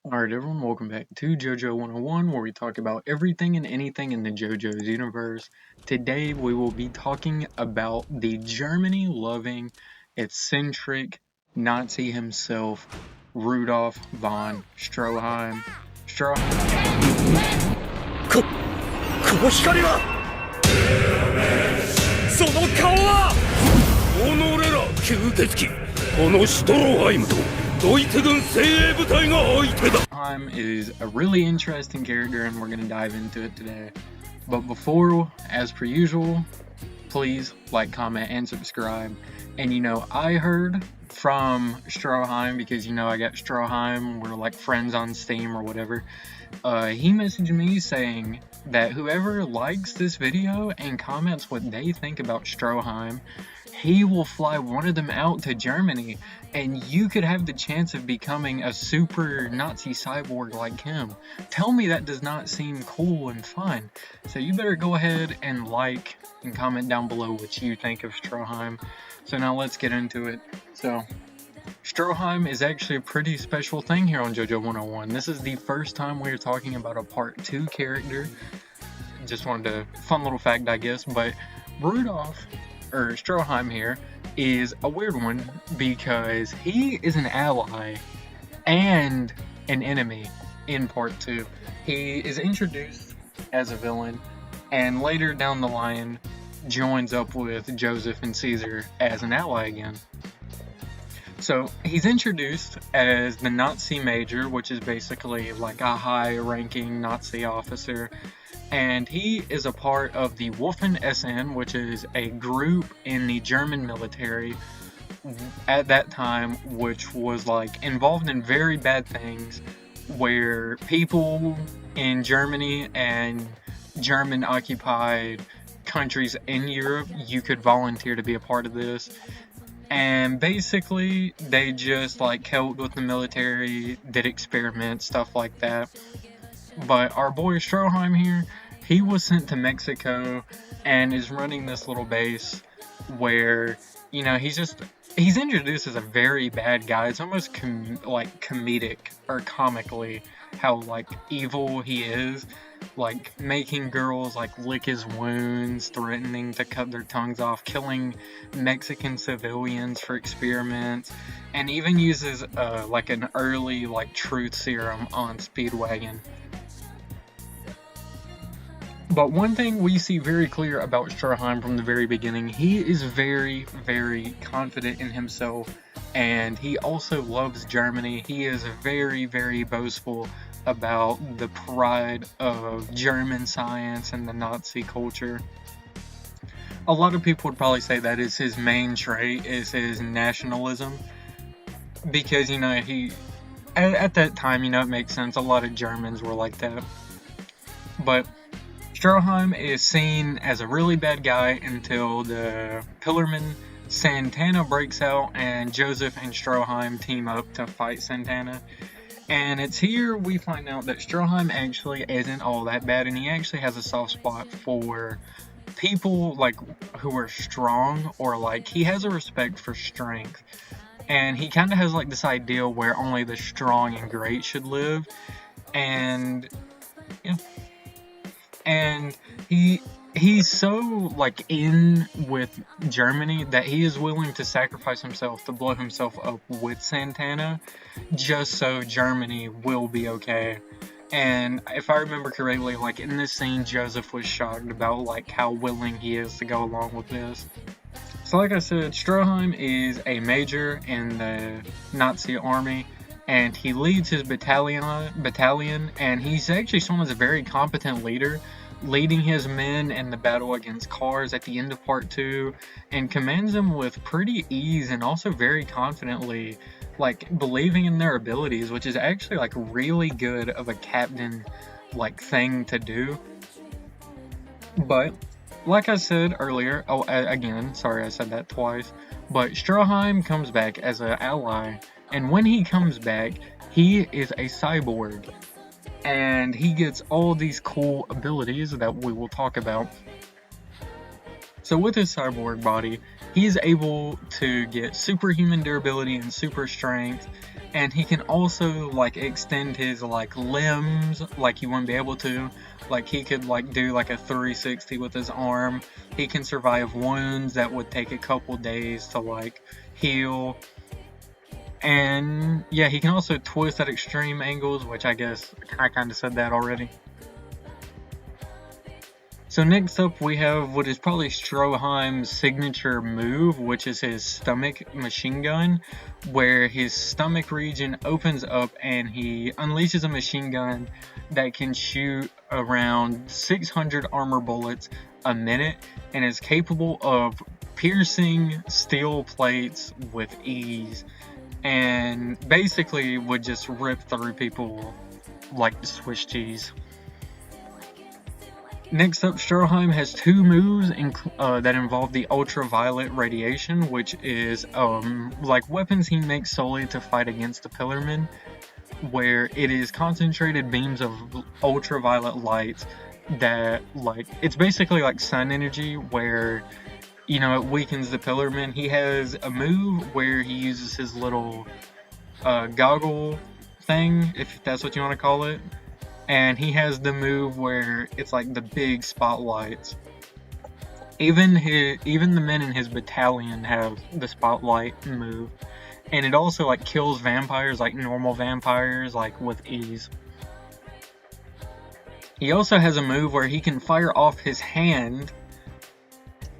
Alright everyone, welcome back to Jojo 101 where we talk about everything and anything in the JoJo's universe. Today we will be talking about the Germany-loving, eccentric Nazi himself, Rudolf von Stroheim. この光はその顔は己ら旧敵このシュトロハイムとドイツ軍精鋭部隊が相手だ。 is a really interesting character and we're going to dive into it today. But before, as per usual, please like, comment, and subscribe. And I heard from Stroheim, because I got Stroheim, we're like friends on Steam or whatever. He messaged me saying that whoever likes this video and comments what they think about Stroheim, he will fly one of them out to Germany, and you could have the chance of becoming a super Nazi cyborg like him. Tell me that does not seem cool and fun. So you better go ahead and like and comment down below what you think of Stroheim. So now let's get into it. So Stroheim is actually a pretty special thing here on JoJo 101. This is the first time we're talking about a part 2 character. Just wanted a fun little fact, I guess, but Stroheim here is a weird one because he is an ally and an enemy in part 2. He is introduced as a villain and later down the line joins up with Joseph and Caesar as an ally again. So he's introduced as the Nazi Major, which is basically like a high-ranking Nazi officer, and he is a part of the Waffen-SS, which is a group in the German military at that time, which was like involved in very bad things, where people in Germany and German-occupied countries in Europe, you could volunteer to be a part of this. And basically, they just like helped with the military, did experiments, stuff like that. But our boy Stroheim here, he was sent to Mexico and is running this little base where, he's introduced as a very bad guy. It's almost comedic or comically how like evil he is. Like making girls like lick his wounds, threatening to cut their tongues off, killing Mexican civilians for experiments, and even uses like an early like truth serum on Speedwagon. But one thing we see very clear about Stroheim from the very beginning, he is very, very confident in himself, and he also loves Germany. He is very, very boastful about the pride of German science and the Nazi culture. A lot of people would probably say that is his main trait, is his nationalism, because he at that time, it makes sense, a lot of Germans were like that. But Stroheim is seen as a really bad guy until the Pillarman Santana breaks out and Joseph and Stroheim team up to fight Santana. And it's here we find out that Stroheim actually isn't all that bad, and he actually has a soft spot for people like who are strong, or like he has a respect for strength. And he kind of has like this idea where only the strong and great should live. And yeah. And he's so like in with Germany that he is willing to sacrifice himself to blow himself up with Santana just so Germany will be okay. And if I remember correctly, like in this scene, Joseph was shocked about like how willing he is to go along with this. So like I said, Stroheim is a major in the Nazi army, and he leads his battalion, and he's actually shown as a very competent leader, leading his men in the battle against Cars at the end of part 2, and commands them with pretty ease and also very confidently, like believing in their abilities, which is actually like really good of a captain like thing to do. But like I said earlier, again, sorry I said that twice, but Stroheim comes back as an ally, and when he comes back, he is a cyborg, and he gets all these cool abilities that we will talk about. So with his cyborg body, he is able to get superhuman durability and super strength, And he can also like extend his like limbs like you wouldn't be able to. Like he could like do like a 360 with his arm. He can survive wounds that would take a couple days to like heal. And yeah, he can also twist at extreme angles, which I guess I kind of said that already. So next up we have what is probably Stroheim's signature move, which is his stomach machine gun, where his stomach region opens up and he unleashes a machine gun that can shoot around 600 armor bullets a minute and is capable of piercing steel plates with ease, and basically would just rip through people like Swiss cheese. Next up, Stroheim has two moves that involve the ultraviolet radiation, which is like weapons he makes solely to fight against the Pillarmen, where it is concentrated beams of ultraviolet light that, like, it's basically like sun energy, where, you know, it weakens the Pillarmen. He has a move where he uses his little goggle thing, if that's what you want to call it. And he has the move where it's like the big spotlights. Even the men in his battalion have the spotlight move. And it also like kills vampires, like normal vampires, like with ease. He also has a move where he can fire off his hand,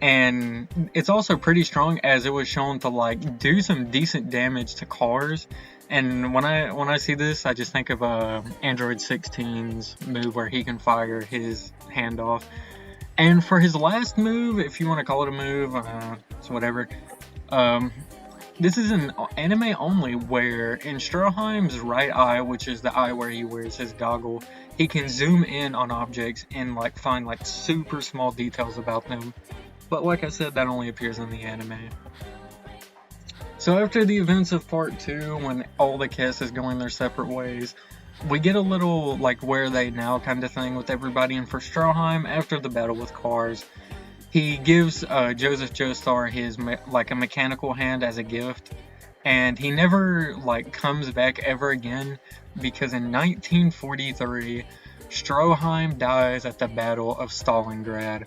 and it's also pretty strong, as it was shown to like do some decent damage to cars. And when I see this, I just think of Android 16's move where he can fire his hand off. And for his last move, if you want to call it a move, it's whatever. This is an anime only, where in Stroheim's right eye, which is the eye where he wears his goggle, he can zoom in on objects and like find like super small details about them. But like I said, that only appears in the anime. So after the events of part 2, when all the cast is going their separate ways, we get a little like where are they now kind of thing with everybody. And for Stroheim, after the battle with cars, he gives Joseph Joestar his like a mechanical hand as a gift, and he never like comes back ever again, because in 1943 Stroheim dies at the Battle of Stalingrad.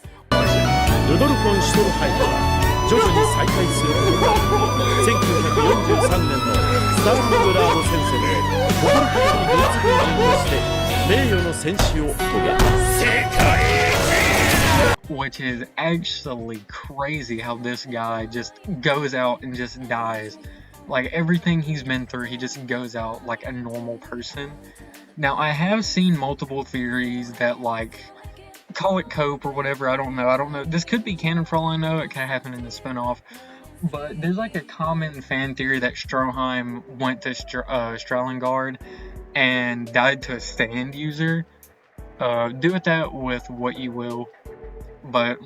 ルドルフォン・シュトルハイムは徐々に再開することが1943年のスターリングラード戦線で誇ることにドイツ軍人として名誉の戦死を遂げた。世界一 Which is actually crazy how this guy just goes out and just dies. Like everything he's been through, he just goes out like a normal person. Now I have seen multiple theories that like call it cope or whatever, I don't know. This could be canon for all I know. It could happen in the spinoff. But there's like a common fan theory that Stroheim went to Stalingrad and died to a stand user. Do with that with what you will. But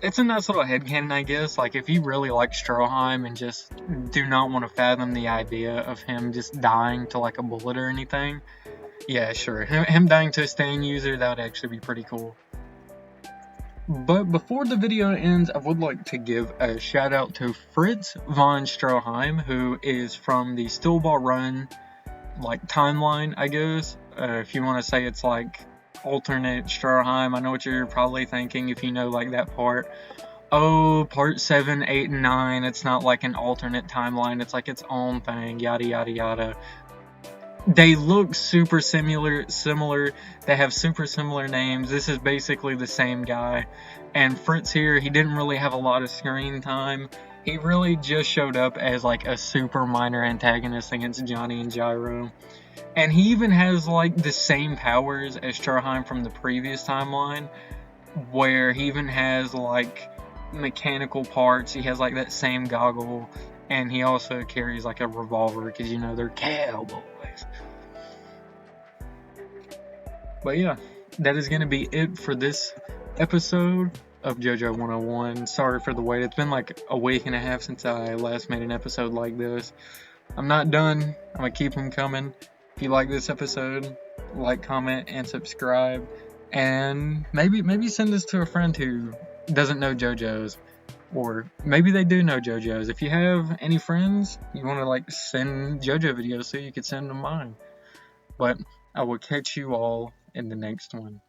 it's a nice little headcanon, I guess. Like, if you really like Stroheim and just do not want to fathom the idea of him just dying to like a bullet or anything, yeah, sure. Him dying to a stand user, that would actually be pretty cool. But before the video ends, I would like to give a shout out to Fritz von Stroheim, who is from the Steel Ball Run like timeline, I guess. If you want to say it's like alternate Stroheim, I know what you're probably thinking if you know like that part. Oh, part 7, 8, and 9, it's not like an alternate timeline, it's like its own thing, yada yada yada. They look super similar, they have super similar names. This is basically the same guy. And Fritz here, he didn't really have a lot of screen time. He really just showed up as like a super minor antagonist against Johnny and Gyro. And he even has like the same powers as Stroheim from the previous timeline, where he even has like mechanical parts. He has like that same goggle, and he also carries like a revolver, because you know they're cowboys. But yeah, that is going to be it for this episode of JoJo 101. Sorry for the wait. It's been like a week and a half since I last made an episode like this. I'm not done. I'm going to keep them coming. If you like this episode, like, comment, and subscribe. And maybe send this to a friend who doesn't know JoJo's. Or maybe they do know JoJo's. If you have any friends, you want to like send JoJo videos so you could send them mine. But I will catch you all in the next one.